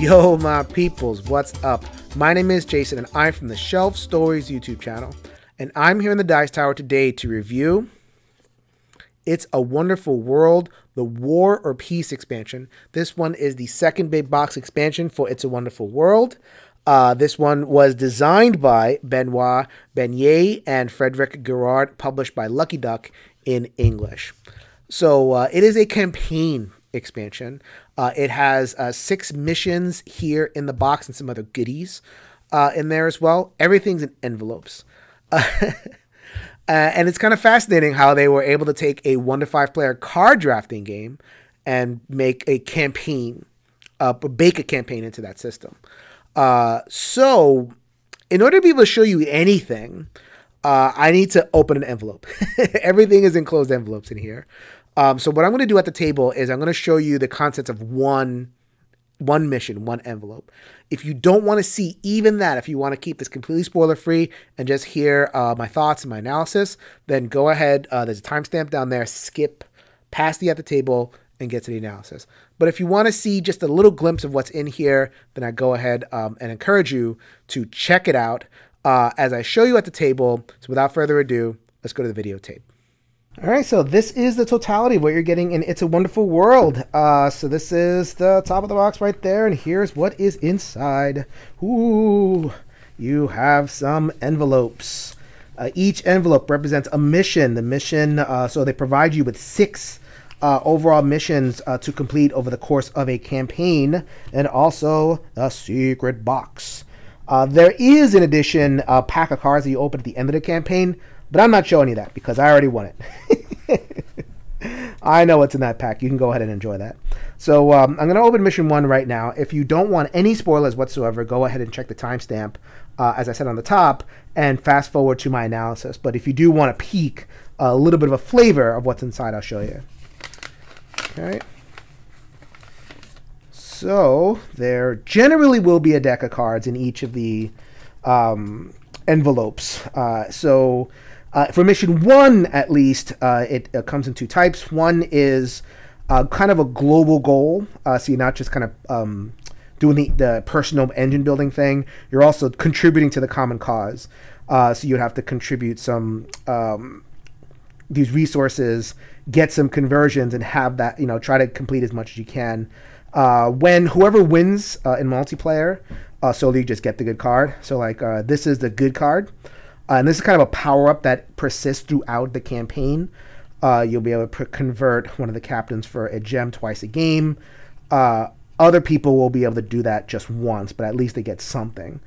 Yo, my peoples, what's up? My name is Jason, and I'm from the Shelf Stories YouTube channel, and I'm here in the Dice Tower today to review It's a Wonderful World, the War or Peace expansion. This one is the second big box expansion for It's a Wonderful World. This one was designed by Benoit Beignet and Frederic Guérard, published by Lucky Duck in English. So it is a campaign expansion. It has 6 missions here in the box and some other goodies in there as well. Everything's in envelopes. And it's kind of fascinating how they were able to take a 1 to 5 player card drafting game and make a campaign, bake a campaign into that system. So in order to be able to show you anything, I need to open an envelope. Everything is in closed envelopes in here. So what I'm going to do at the table is I'm going to show you the contents of one mission, one envelope. If you don't want to see even that, if you want to keep this completely spoiler free and just hear my thoughts and my analysis, then go ahead. There's a timestamp down there. Skip past the at the table and get to the analysis. But if you want to see just a little glimpse of what's in here, then I go ahead and encourage you to check it out as I show you at the table. So without further ado, let's go to the videotape. All right, so this is the totality of what you're getting in It's a Wonderful World. So this is the top of the box right there, and here's what is inside. Ooh, you have some envelopes. Each envelope represents a mission. The mission, so they provide you with 6 overall missions to complete over the course of a campaign, and also a secret box. There is, in addition, a pack of cards that you open at the end of the campaign, but I'm not showing you that because I already won it. I know what's in that pack. You can go ahead and enjoy that. So I'm going to open mission 1 right now. If you don't want any spoilers whatsoever, go ahead and check the timestamp, as I said on the top, and fast forward to my analysis. But if you do want to peek a little bit of a flavor of what's inside, I'll show you. Okay. So there generally will be a deck of cards in each of the envelopes. For mission 1, at least, it comes in 2 types. One is kind of a global goal. So you're not just kind of doing the personal engine building thing. You're also contributing to the common cause. So you'd have to contribute some these resources, get some conversions, and have that, try to complete as much as you can. When whoever wins in multiplayer, so you just get the good card. So like this is the good card. And this is kind of a power-up that persists throughout the campaign. You'll be able to convert one of the captains for a gem twice a game. Other people will be able to do that just once, but at least they get something.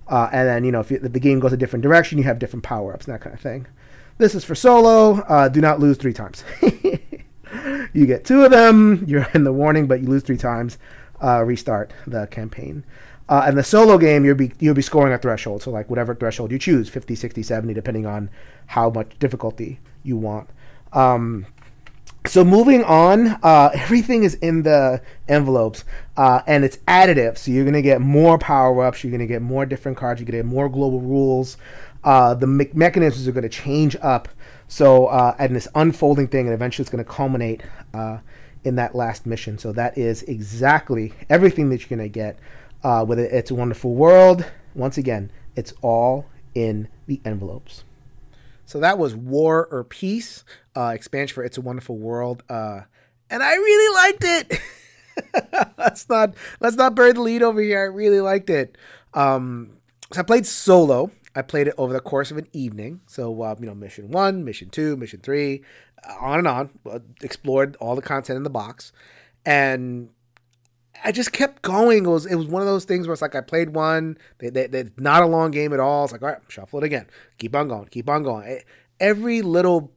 And then, if the game goes a different direction, you have different power-ups and that kind of thing. This is for solo. Do not lose 3 times. You get 2 of them. You're in the warning, but you lose 3 times. Restart the campaign. And the solo game, you'll be scoring a threshold. So like whatever threshold you choose, 50, 60, 70, depending on how much difficulty you want. So moving on, everything is in the envelopes, and it's additive. So you're going to get more power-ups. You're going to get more different cards. You're going to get more global rules. The mechanisms are going to change up. So and this unfolding thing, and eventually it's going to culminate in that last mission. So that is exactly everything that you're going to get. With It's a Wonderful World. Once again, it's all in the envelopes. So that was War or Peace, expansion for It's a Wonderful World, and I really liked it. let's not bury the lead over here. I really liked it. So I played solo. I played it over the course of an evening. So mission 1, mission 2, mission 3, on and on. Explored all the content in the box, and I just kept going. It was one of those things where it's like I played one. They're not a long game at all. It's like, all right, shuffle it again. Keep on going. Keep on going. Every little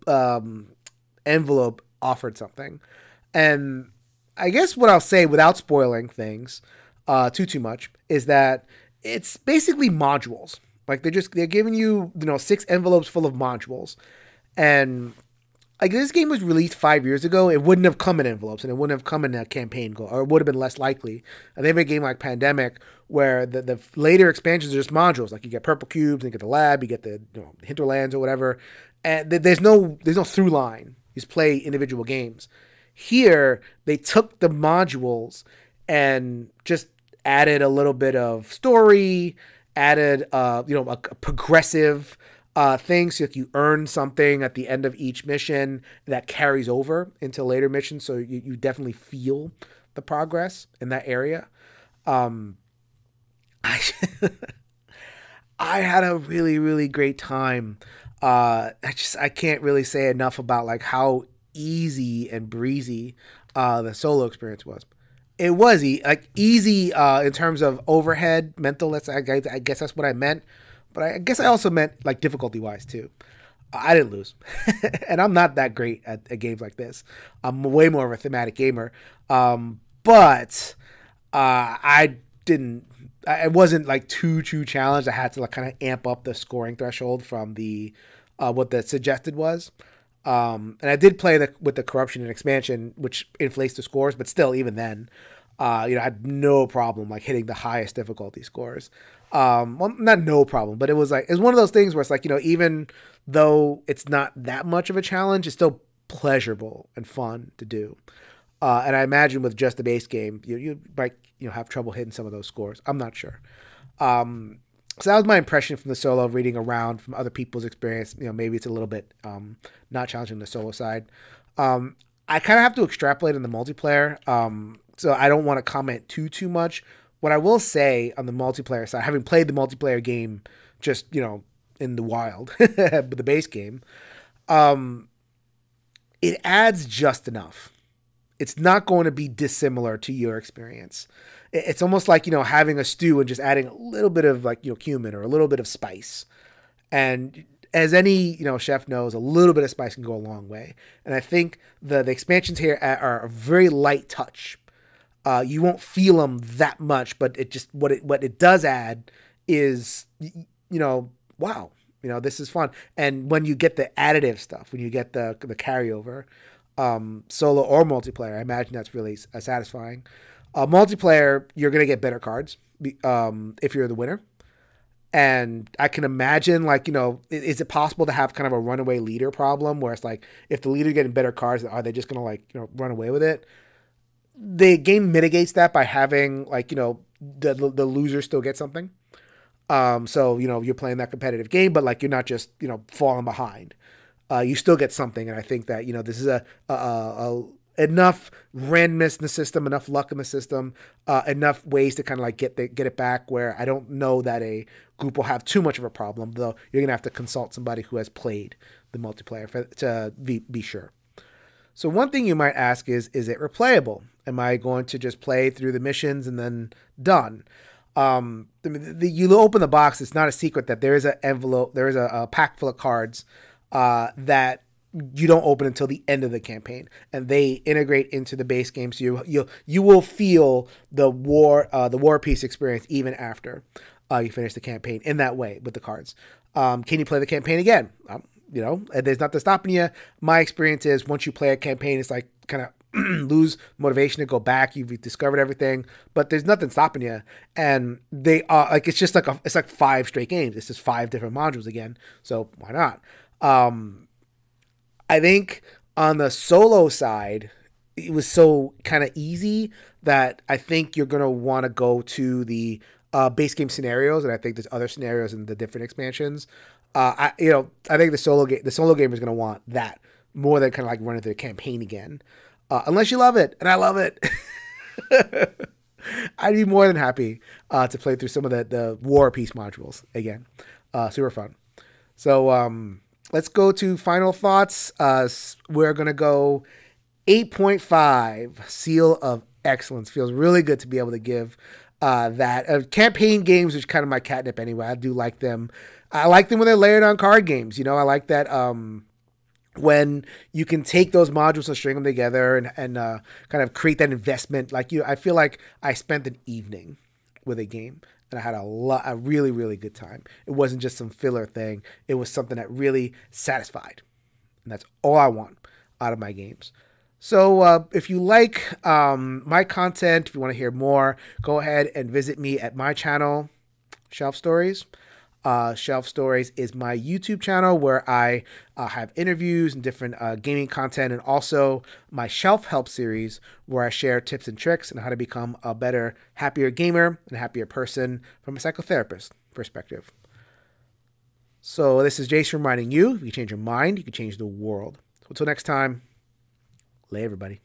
envelope offered something. And I guess what I'll say without spoiling things too much is that it's basically modules. Like they're giving you 6 envelopes full of modules. And like this game was released 5 years ago, it wouldn't have come in envelopes and it wouldn't have come in a campaign goal, or it would have been less likely. And they have a game like Pandemic where the later expansions are just modules. Like you get purple cubes, and you get the lab, you get the hinterlands or whatever, and there's no through line. You just play individual games. Here they took the modules and just added a little bit of story, added a progressive thing, so if you earn something at the end of each mission that carries over into later missions, so you definitely feel the progress in that area. I I had a really, really great time. I can't really say enough about like how easy and breezy the solo experience was. It was easy in terms of overhead mental. I guess that's what I meant, but I guess I also meant like difficulty wise too. I didn't lose, and I'm not that great at games like this. I'm way more of a thematic gamer, but I didn't. It wasn't like too challenged. I had to like kind of amp up the scoring threshold from the what the suggested was. And I did play with the corruption and expansion, which inflates the scores, but still, even then, I had no problem like hitting the highest difficulty scores. Well, not no problem, but it was one of those things where it's like, even though it's not that much of a challenge, it's still pleasurable and fun to do. And I imagine with just the base game, you might have trouble hitting some of those scores. I'm not sure. So that was my impression from the solo, reading around from other people's experience. Maybe it's a little bit not challenging the solo side. I kind of have to extrapolate in the multiplayer, so I don't want to comment too much. What I will say on the multiplayer side, having played the multiplayer game just in the wild, but the base game, it adds just enough. It's not going to be dissimilar to your experience. It's almost like, having a stew and just adding a little bit of like, cumin or a little bit of spice. And as any, chef knows, a little bit of spice can go a long way. And I think the expansions here are a very light touch. You won't feel them that much, but it just, what it does add is, wow, this is fun. And when you get the additive stuff, when you get the carryover, solo or multiplayer, I imagine that's really satisfying. Multiplayer, you're going to get better cards if you're the winner. And I can imagine, is it possible to have kind of a runaway leader problem where it's like, if the leader getting better cards, are they just going to run away with it? The game mitigates that by having the loser still get something. So, you're playing that competitive game, but you're not just, falling behind. You still get something, and I think that this is enough randomness in the system, enough luck in the system, enough ways to kind of get it back. Where I don't know that a group will have too much of a problem, though. You're gonna have to consult somebody who has played the multiplayer to be sure. So one thing you might ask is it replayable? Am I going to just play through the missions and then done? You open the box. It's not a secret that there is an envelope. There is a pack full of cards that you don't open until the end of the campaign, and they integrate into the base game. So you will feel the war piece experience even after you finish the campaign in that way with the cards. Can you play the campaign again? There's nothing stopping you. My experience is once you play a campaign, it's like kind of lose motivation to go back. You've discovered everything, but there's nothing stopping you. And they are it's just it's like 5 straight games. It's just 5 different modules again. So why not? I think on the solo side, it was so kind of easy that I think you're going to want to go to the base game scenarios. And I think there's other scenarios in the different expansions. I think the solo gamer is going to want that more than kind of running through the campaign again. Unless you love it, and I love it. I'd be more than happy to play through some of the War Piece modules again. Super fun. So let's go to final thoughts. We're going to go 8.5, Seal of Excellence. Feels really good to be able to give that. Campaign games, which is kind of my catnip anyway. I do like them. I like them when they're layered on card games. I like that when you can take those modules and string them together and kind of create that investment. I feel like I spent an evening with a game and I had a really, really good time. It wasn't just some filler thing. It was something that really satisfied. And that's all I want out of my games. So if you like my content, if you want to hear more, go ahead and visit me at my channel, Shelf Stories. Shelf Stories is my YouTube channel where I have interviews and different gaming content, and also my Shelf Help series where I share tips and tricks on how to become a better, happier gamer and a happier person from a psychotherapist perspective. So this is Jason reminding you, if you change your mind, you can change the world. So until next time, lay everybody.